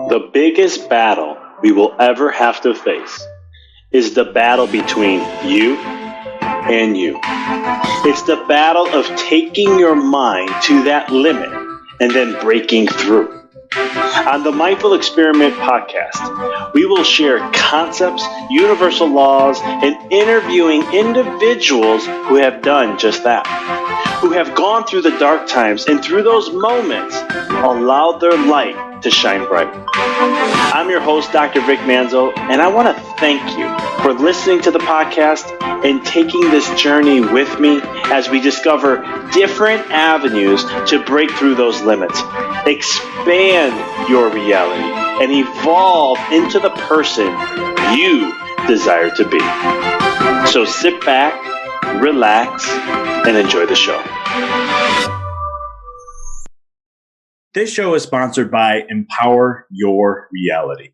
The biggest battle we will ever have to face is the battle between you and you. It's the battle of taking your mind to that limit and then breaking through. On the Mindful Experiment podcast, we will share concepts, universal laws, and interviewing individuals who have done just that, who have gone through the dark times and through those moments allowed their light to shine bright. I'm your host, Dr. Vic Manzo, and I want to thank you for listening to the podcast and taking this journey with me as we discover different avenues to break through those limits, expand your reality, and evolve into the person you desire to be. So sit back, relax, and enjoy the show. This show is sponsored by Empower Your Reality.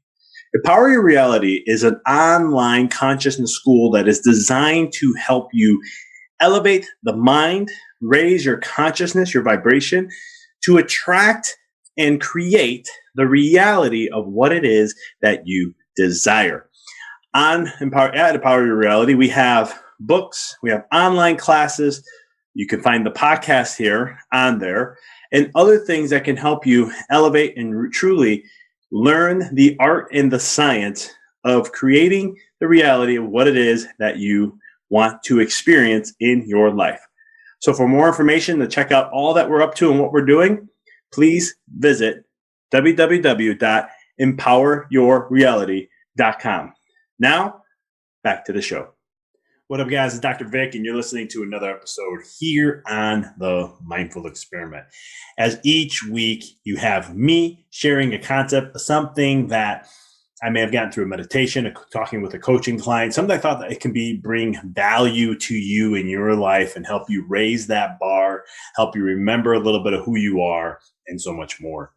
Empower Your Reality is an online consciousness school that is designed to help you elevate the mind, raise your consciousness, your vibration, to attract and create the reality of what it is that you desire. At Empower Your Reality, we have books, we have online classes. You can find the podcast here on there and other things that can help you elevate and truly learn the art and the science of creating the reality of what it is that you want to experience in your life. So for more information to check out all that we're up to and what we're doing, please visit www.empoweryourreality.com. Now, back to the show. What up, guys? It's Dr. Vic, and you're listening to another episode here on the Mindful Experiment. As each week, you have me sharing a concept, something that I may have gotten through a meditation, talking with a coaching client, something I thought that it can bring value to you in your life and help you raise that bar, help you remember a little bit of who you are, and so much more.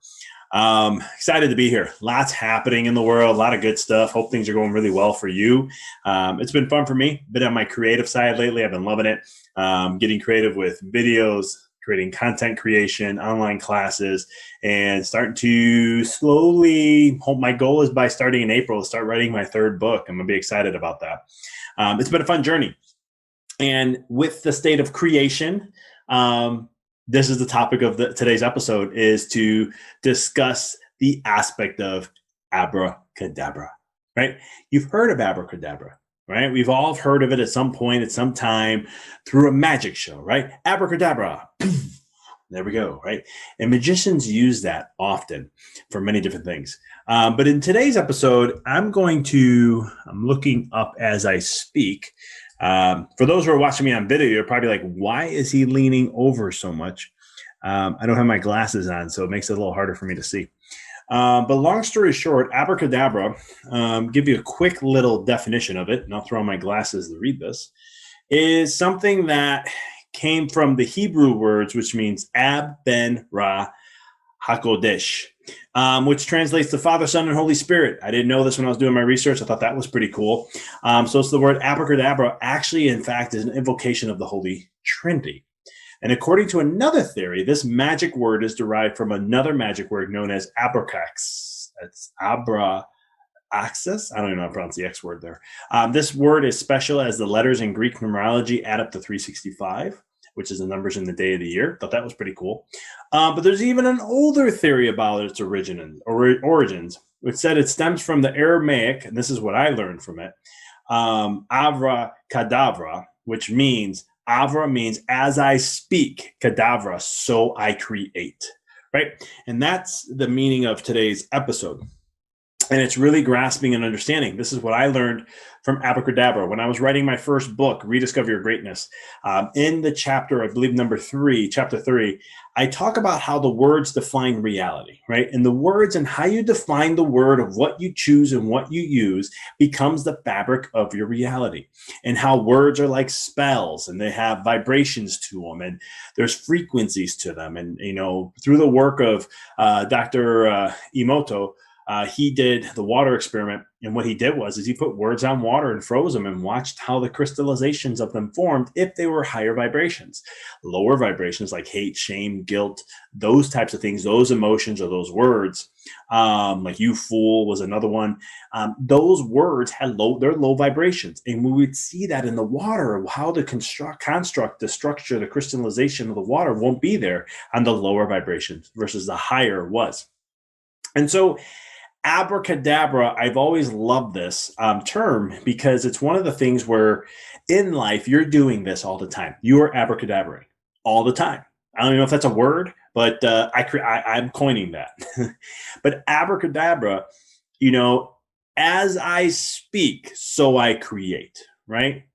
Excited to be here. Lots happening in the world, a lot of good stuff. Hope things are going really well for you. It's been fun for me. Been on my creative side lately. I've been loving it. Getting creative with videos, creating content creation, online classes, and starting to slowly hope my goal is by starting in April to start writing my third book. I'm going to be excited about that. It's been a fun journey. And with the state of creation, this is the topic of today's episode, is to discuss the aspect of abracadabra, right? You've heard of abracadabra, right? We've all heard of it at some point, at some time, through a magic show, right? Abracadabra, there we go, right? And magicians use that often for many different things. But in today's episode, I'm looking up as I speak. For those who are watching me on video, you're probably like, why is he leaning over so much? I don't have my glasses on, so it makes it a little harder for me to see. But long story short, abracadabra, give you a quick little definition of it, and I'll throw on my glasses to read this, is something that came from the Hebrew words, which means Ab, Ben, Ra, hakodesh, which translates to Father, Son, and Holy Spirit. I didn't know this when I was doing my research. I thought that was pretty cool. So it's the word abracadabra actually, in fact, is an invocation of the Holy Trinity. And according to another theory, this magic word is derived from another magic word known as abraxas. That's abraxas. I don't even know how to pronounce the X word there. This word is special as the letters in Greek numerology add up to 365. Which is the numbers in the day of the year. Thought that was pretty cool. But there's even an older theory about its origins, which said it stems from the Aramaic, and this is what I learned from it, Abracadabra, which means, AVRA means as I speak, KADAVRA, so I create, right? And that's the meaning of today's episode. And it's really grasping and understanding. This is what I learned from abracadabra when I was writing my first book, Rediscover Your Greatness. In the chapter, I believe chapter 3, I talk about how the words define reality, right? And the words and how you define the word of what you choose and what you use becomes the fabric of your reality. And how words are like spells, and they have vibrations to them, and there's frequencies to them. And, through the work of Dr. Emoto, he did the water experiment. And what he did was he put words on water and froze them and watched how the crystallizations of them formed if they were higher vibrations. Lower vibrations like hate, shame, guilt, those types of things, those emotions or those words, like you fool was another one. Those words had they're low vibrations. And we would see that in the water, how the construct, the structure, the crystallization of the water won't be there on the lower vibrations versus the higher was. And so abracadabra, I've always loved this term because it's one of the things where in life, you're doing this all the time. You are abracadabra all the time. I don't even know if that's a word, but I'm coining that. But abracadabra, as I speak, so I create, right?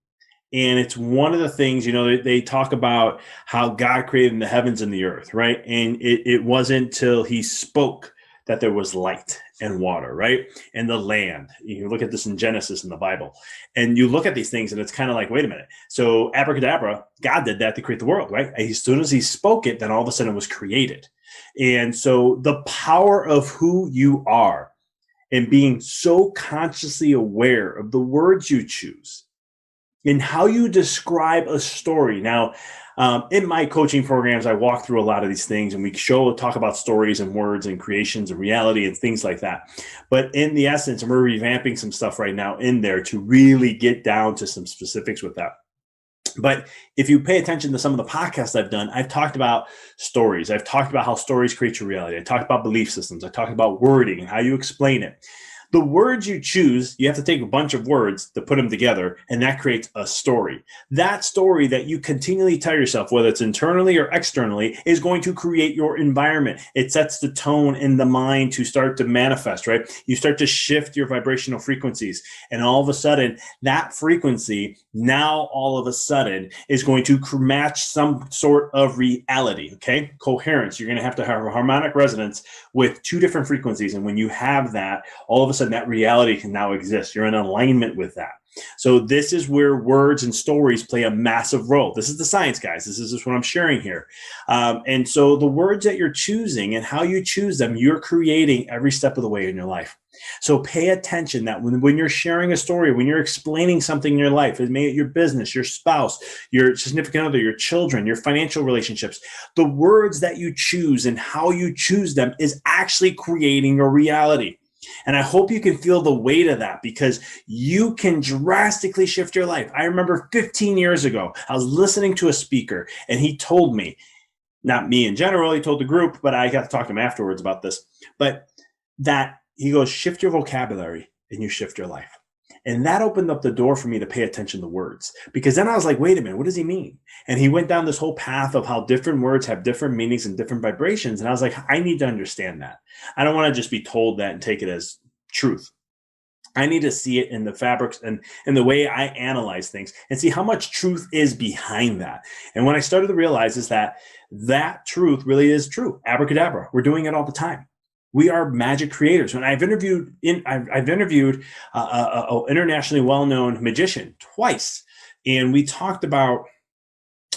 And it's one of the things, they talk about how God created the heavens and the earth, right? And it wasn't till he spoke that there was light and water, right? And the land. You look at this in Genesis in the Bible, and you look at these things and it's kind of like, wait a minute. So abracadabra, God did that to create the world, right? As soon as he spoke it, then all of a sudden it was created. And so the power of who you are and being so consciously aware of the words you choose and how you describe a story. Now, in my coaching programs, I walk through a lot of these things and we talk about stories and words and creations and reality and things like that. But in the essence, and we're revamping some stuff right now in there to really get down to some specifics with that. But if you pay attention to some of the podcasts I've done, I've talked about stories. I've talked about how stories create your reality. I talked about belief systems. I talked about wording and how you explain it. The words you choose, you have to take a bunch of words to put them together, and that creates a story. That story that you continually tell yourself, whether it's internally or externally, is going to create your environment. It sets the tone in the mind to start to manifest, right? You start to shift your vibrational frequencies, and all of a sudden, that frequency now all of a sudden is going to match some sort of reality, okay? Coherence. You're going to have a harmonic resonance with two different frequencies, and when you have that, all of a sudden that reality can now exist. You're in alignment with that. So this is where words and stories play a massive role. This is the science, guys. This is just what I'm sharing here. And so the words that you're choosing and how you choose them, you're creating every step of the way in your life. So pay attention that when you're sharing a story, when you're explaining something in your life, it may be your business, your spouse, your significant other, your children, your financial relationships, the words that you choose and how you choose them is actually creating a reality. And I hope you can feel the weight of that because you can drastically shift your life. I remember 15 years ago, I was listening to a speaker and he told me, not me in general, he told the group, but I got to talk to him afterwards about this, but that he goes, shift your vocabulary and you shift your life. And that opened up the door for me to pay attention to words because then I was like, wait a minute, what does he mean? And he went down this whole path of how different words have different meanings and different vibrations. And I was like, I need to understand that. I don't want to just be told that and take it as truth. I need to see it in the fabrics and in the way I analyze things and see how much truth is behind that. And when I started to realize is that truth really is true. Abracadabra. We're doing it all the time. We are magic creators. When I've interviewed a internationally well-known magician twice, and we talked about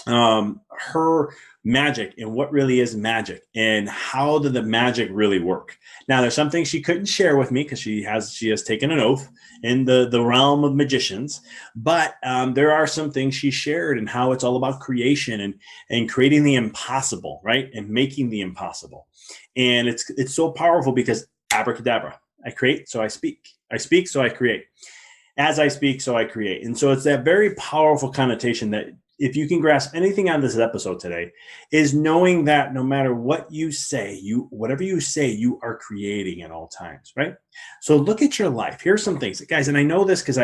her magic and what really is magic and how did the magic really work. Now, there's some things she couldn't share with me because she has taken an oath in the realm of magicians, but there are some things she shared and how it's all about creation and creating the impossible, right? And making the impossible. And it's so powerful because abracadabra, I create, so I speak. I speak, so I create. As I speak, so I create. And so it's that very powerful connotation that if you can grasp anything on this episode today, is knowing that no matter what you say, whatever you say, you are creating at all times, right? So look at your life. Here's some things, guys, and I know this because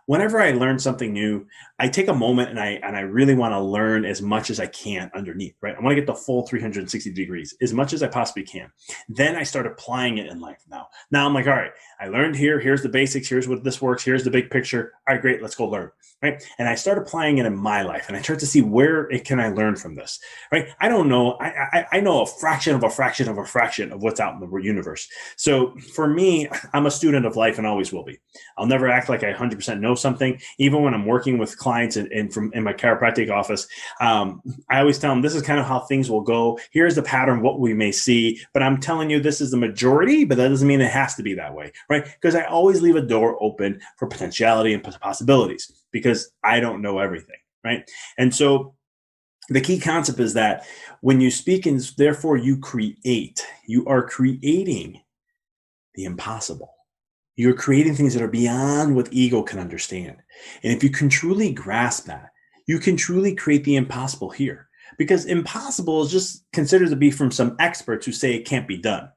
whenever I learn something new, I take a moment and I really want to learn as much as I can underneath, right? I want to get the full 360 degrees as much as I possibly can. Then I start applying it in life now. Now I'm like, all right, I learned here's the basics, here's what this works, here's the big picture. All right, great, let's go learn, right? And I start applying it in my life and I start to see where can I learn from this, right? I don't know, I know a fraction of a fraction of a fraction of what's out in the universe. So for me, I'm a student of life and always will be. I'll never act like I 100% know know something, even when I'm working with clients and from in my chiropractic office, I always tell them this is kind of how things will go. Here's the pattern, what we may see, but I'm telling you this is the majority, but that doesn't mean it has to be that way, right? Because I always leave a door open for potentiality and possibilities because I don't know everything, right? And so the key concept is that when you speak and therefore you create, you are creating the impossible. You're creating things that are beyond what ego can understand. And if you can truly grasp that, you can truly create the impossible here. Because impossible is just considered to be from some experts who say it can't be done.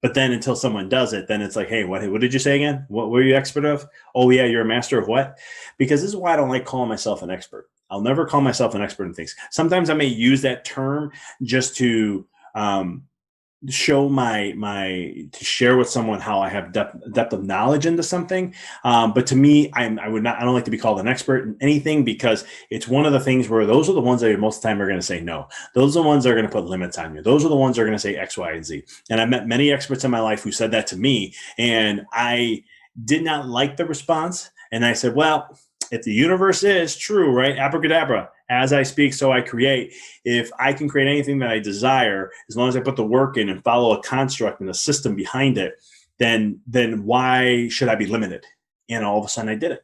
But then until someone does it, then it's like, hey, what did you say again? What were you expert of? Oh, yeah, you're a master of what? Because this is why I don't like calling myself an expert. I'll never call myself an expert in things. Sometimes I may use that term just to show to share with someone how I have depth of knowledge into something. But to me, I don't like to be called an expert in anything because it's one of the things where those are the ones that most of the time are going to say no. Those are the ones that are going to put limits on you. Those are the ones that are going to say X, Y, and Z. And I've met many experts in my life who said that to me, and I did not like the response. And I said, well, if the universe is true, right? Abracadabra, as I speak, so I create. If I can create anything that I desire, as long as I put the work in and follow a construct and a system behind it, then why should I be limited? And all of a sudden I did it.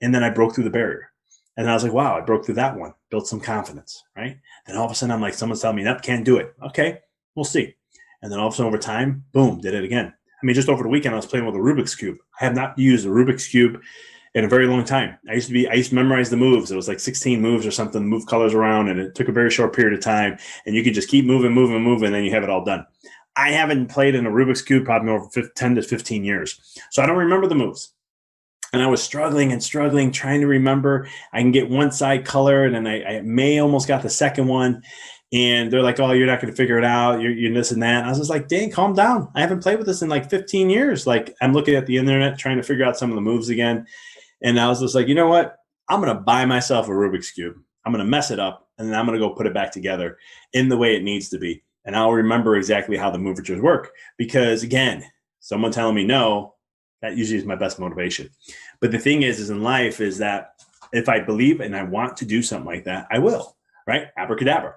And then I broke through the barrier. And I was like, wow, I broke through that one, built some confidence, right? Then all of a sudden I'm like, someone's telling me, nope, can't do it. Okay, we'll see. And then all of a sudden over time, boom, did it again. I mean, just over the weekend, I was playing with a Rubik's Cube. I have not used a Rubik's Cube in a very long time. I used to memorize the moves. It was like 16 moves or something, move colors around, and it took a very short period of time. And you could just keep moving, and then you have it all done. I haven't played in a Rubik's Cube probably over 10 to 15 years. So I don't remember the moves. And I was struggling, trying to remember. I can get one side color, and then I may almost got the second one. And they're like, oh, you're not going to figure it out. You're this and that. And I was just like, dang, calm down. I haven't played with this in like 15 years. Like I'm looking at the internet, trying to figure out some of the moves again. And I was just like, you know what? I'm going to buy myself a Rubik's Cube. I'm going to mess it up, and then I'm going to go put it back together in the way it needs to be. And I'll remember exactly how the movatures work. Because again, someone telling me no, that usually is my best motivation. But the thing is in life is that if I believe and I want to do something like that, I will, right? Abracadabra.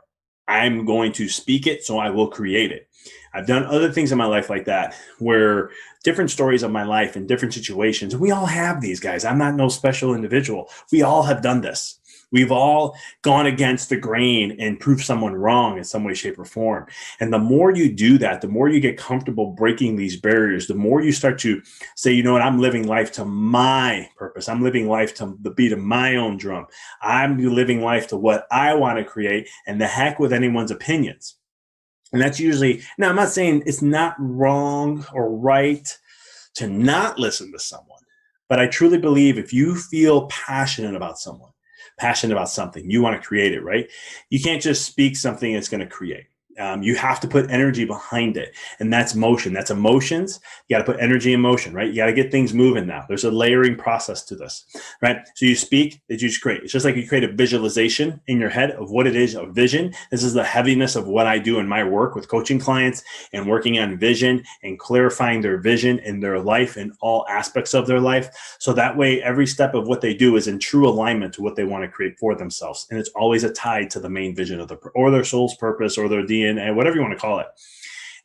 I'm going to speak it, so I will create it. I've done other things in my life like that, where different stories of my life and different situations. We all have these, guys. I'm not no special individual. We all have done this. We've all gone against the grain and proved someone wrong in some way, shape, or form. And the more you do that, the more you get comfortable breaking these barriers, the more you start to say, you know what, I'm living life to my purpose. I'm living life to the beat of my own drum. I'm living life to what I want to create, and the heck with anyone's opinions. And that's usually, now I'm not saying it's not wrong or right to not listen to someone, but I truly believe if you feel passionate about someone, passionate about something, you want to create it, right? You can't just speak something that's going to create. You have to put energy behind it. And that's motion. That's emotions. You got to put energy in motion, right? You got to get things moving now. There's a layering process to this, right? So you speak, you just create. It's just like you create a visualization in your head of what it is, a vision. This is the heaviness of what I do in my work with coaching clients and working on vision and clarifying their vision in their life and all aspects of their life. So that way, every step of what they do is in true alignment to what they want to create for themselves. And it's always a tie to the main vision of or their soul's purpose or their DNA, whatever you want to call it.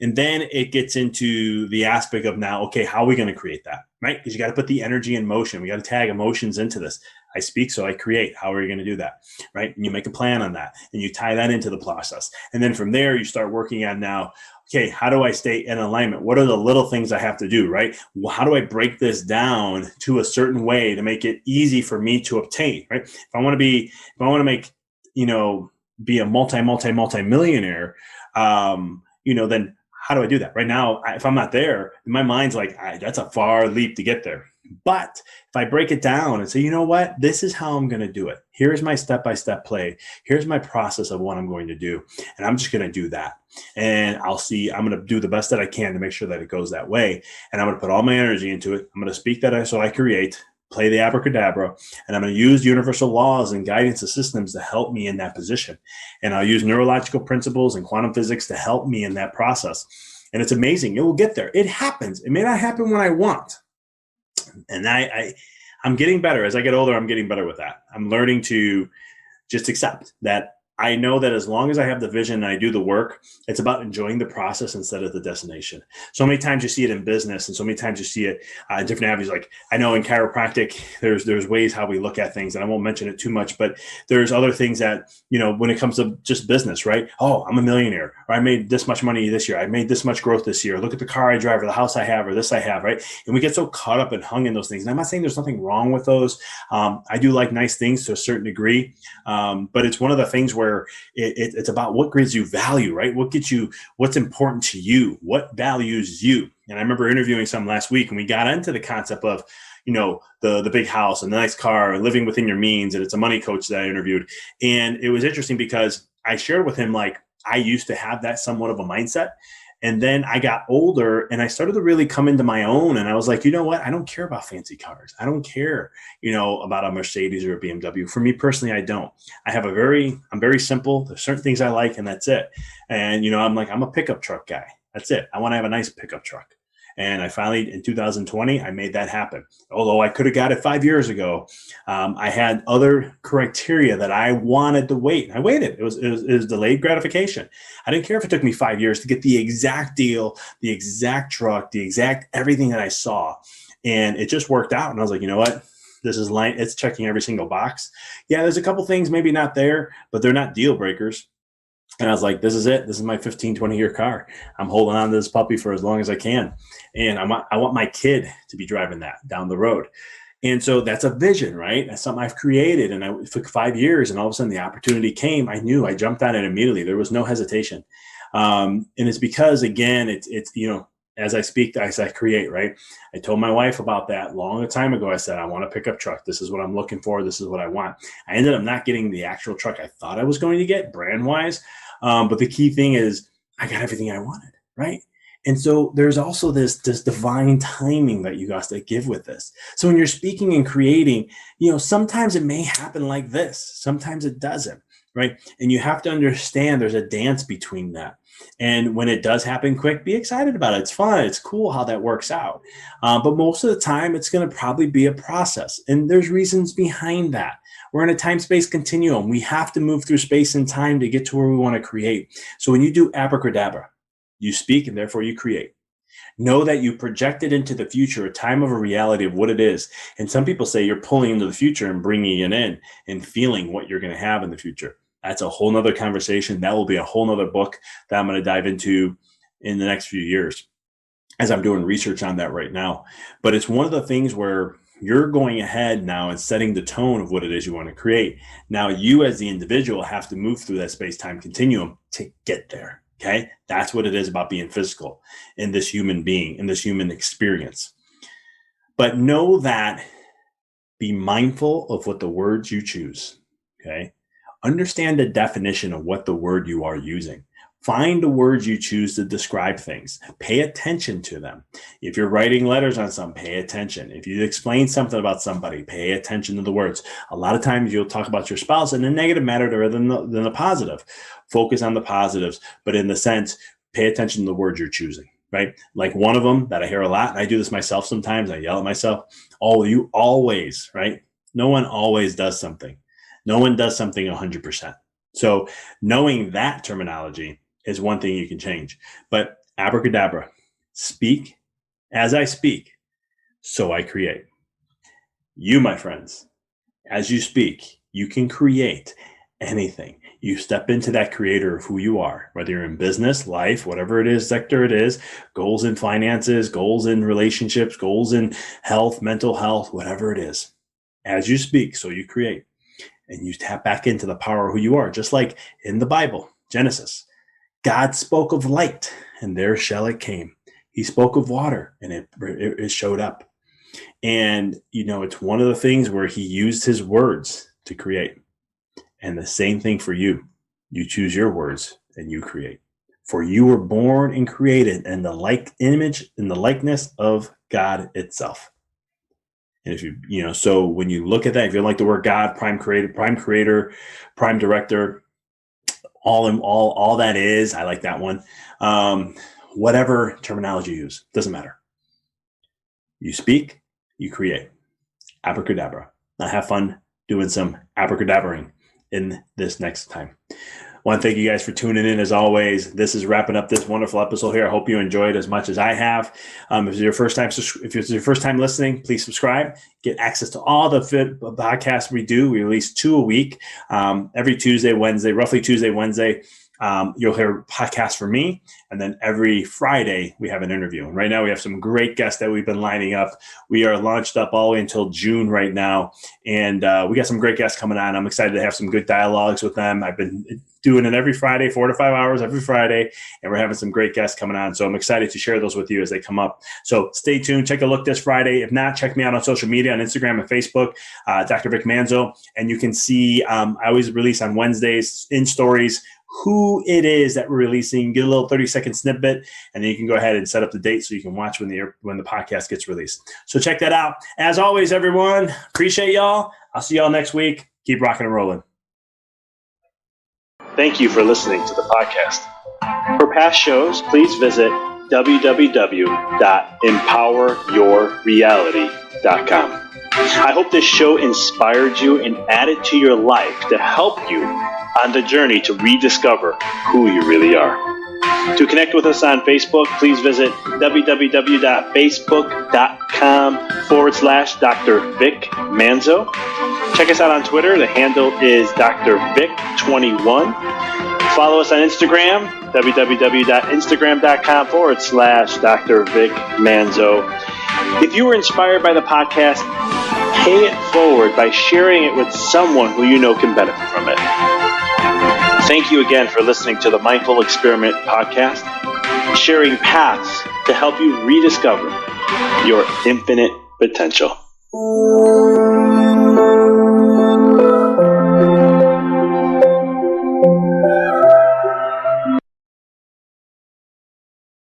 And then it gets into the aspect of now, okay, how are we going to create that, right? Because you got to put the energy in motion. We got to tag emotions into this. I speak, so I create. How are you going to do that, right? And you make a plan on that, and you tie that into the process. And then from there, you start working on now, okay, how do I stay in alignment? What are the little things I have to do, right? How do I break this down to a certain way to make it easy for me to obtain, right? If I want to make, be a multi-millionaire, then how do I do that? Right now, if I'm not there, my mind's like, that's a far leap to get there. But if I break it down and say, you know what, this is how I'm going to do it. Here's my step-by-step play. Here's my process of what I'm going to do. And I'm just going to do that. And I'm going to do the best that I can to make sure that it goes that way. And I'm going to put all my energy into it. I'm going to speak that so I create, play the abracadabra, and I'm going to use universal laws and guidance systems to help me in that position. And I'll use neurological principles and quantum physics to help me in that process. And it's amazing. It will get there. It happens. It may not happen when I want. And I I'm getting better. As I get older, I'm getting better with that. I'm learning to just accept that. I know that as long as I have the vision and I do the work, it's about enjoying the process instead of the destination. So many times you see it in business, and so many times you see it in different avenues. Like I know in chiropractic, there's ways how we look at things, and I won't mention it too much, but there's other things that, when it comes to just business, right? Oh, I'm a millionaire, or I made this much money this year. I made this much growth this year. Look at the car I drive, or the house I have, or this I have, right? And we get so caught up and hung in those things. And I'm not saying there's nothing wrong with those. I do like nice things to a certain degree, but it's one of the things where it's about what gives you value, right? What's important to you, what values you. And I remember interviewing some last week, and we got into the concept of, the big house and the nice car and living within your means. And it's a money coach that I interviewed. And it was interesting because I shared with him, like, I used to have that somewhat of a mindset. And then I got older and I started to really come into my own. And I was like, you know what? I don't care about fancy cars. I don't care, about a Mercedes or a BMW. For me personally, I don't. I'm very simple. There's certain things I like, and that's it. And, I'm a pickup truck guy. That's it. I want to have a nice pickup truck. And I finally, in 2020, I made that happen. Although I could have got it 5 years ago, I had other criteria that I wanted to wait. I waited. It was delayed gratification. I didn't care if it took me 5 years to get the exact deal, the exact truck, the exact everything that I saw. And it just worked out. And I was like, you know what? This is it's checking every single box. Yeah, there's a couple things maybe not there, but they're not deal breakers. And I was like, this is it. This is my 15, 20-year car. I'm holding on to this puppy for as long as I can. And I want my kid to be driving that down the road. And so that's a vision, right? That's something I've created. And it took 5 years. And all of a sudden the opportunity came. I jumped on it immediately. There was no hesitation. And it's because, again, it's as I speak, as I create, right? I told my wife about that long time ago. I said, I want a pickup truck. This is what I'm looking for. This is what I want. I ended up not getting the actual truck I thought I was going to get brand wise. But the key thing is I got everything I wanted, right? And so there's also this divine timing that you got to give with this. So when you're speaking and creating, sometimes it may happen like this. Sometimes it doesn't, right? And you have to understand there's a dance between that. And when it does happen quick, be excited about it. It's fun. It's cool how that works out. But most of the time, it's going to probably be a process. And there's reasons behind that. We're in a time-space continuum. We have to move through space and time to get to where we want to create. So when you do abracadabra, you speak and therefore you create. Know that you projected into the future a time of a reality of what it is. And some people say you're pulling into the future and bringing it in and feeling what you're going to have in the future. That's a whole nother conversation. That will be a whole nother book that I'm going to dive into in the next few years as I'm doing research on that right now. But it's one of the things where you're going ahead now and setting the tone of what it is you want to create. Now, you as the individual have to move through that space-time continuum to get there. Okay. That's what it is about being physical in this human being, in this human experience. But know that, be mindful of what the words you choose. Okay. Understand the definition of what the word you are using. Find the words you choose to describe things. Pay attention to them. If you're writing letters on something, pay attention. If you explain something about somebody, pay attention to the words. A lot of times you'll talk about your spouse in a negative manner rather than the positive. Focus on the positives, but in the sense, pay attention to the words you're choosing, right? Like one of them that I hear a lot, and I do this myself sometimes, I yell at myself, oh, you always, right? No one always does something. No one does something 100%. So knowing that terminology is one thing you can change. But abracadabra, speak as I speak, so I create. You, my friends, as you speak, you can create anything. You step into that creator of who you are, whether you're in business, life, whatever it is, sector it is, goals in finances, goals in relationships, goals in health, mental health, whatever it is. As you speak, so you create. And you tap back into the power of who you are, just like in the Bible, Genesis. God spoke of light, and there shall it came. He spoke of water, and it showed up. And, it's one of the things where he used his words to create. And the same thing for you. You choose your words, and you create. For you were born and created in the image, in the likeness of God itself. And if so when you look at that, if you like the word God, prime creator, prime director, all that is, I like that one. Whatever terminology you use, doesn't matter. You speak, you create. Abracadabra. Now have fun doing some abracadabring in this next time. I want to thank you guys for tuning in as always. This is wrapping up this wonderful episode here. I hope you enjoyed as much as I have. If it's your first time listening, please subscribe. Get access to all the podcasts we do. We release 2 a week, every Tuesday, Wednesday, roughly Tuesday, Wednesday. You'll hear a podcast from me, and then every Friday we have an interview. And right now we have some great guests that we've been lining up. We are launched up all the way until June right now, and we got some great guests coming on. I'm excited to have some good dialogues with them. I've been doing it every Friday, 4 to 5 hours every Friday, and we're having some great guests coming on. So I'm excited to share those with you as they come up. So stay tuned. Take a look this Friday. If not, check me out on social media, on Instagram and Facebook, Dr. Vic Manzo. And you can see I always release on Wednesdays in stories who it is that we're releasing. Get a little 30-second snippet, and then you can go ahead and set up the date so you can watch when the podcast gets released. So check that out. As always, everyone, appreciate y'all. I'll see y'all next week. Keep rocking and rolling. Thank you for listening to the podcast. For past shows, please visit www.empoweryourreality.com. I hope this show inspired you and added to your life to help you on the journey to rediscover who you really are. To connect with us on Facebook, please visit www.facebook.com/Dr. Vic Manzo. Check us out on Twitter. The handle is Dr. Vic21. Follow us on Instagram, www.instagram.com/Dr. Vic Manzo. If you were inspired by the podcast, pay it forward by sharing it with someone who you know can benefit from it. Thank you again for listening to the Mindful Experiment podcast, sharing paths to help you rediscover your infinite potential.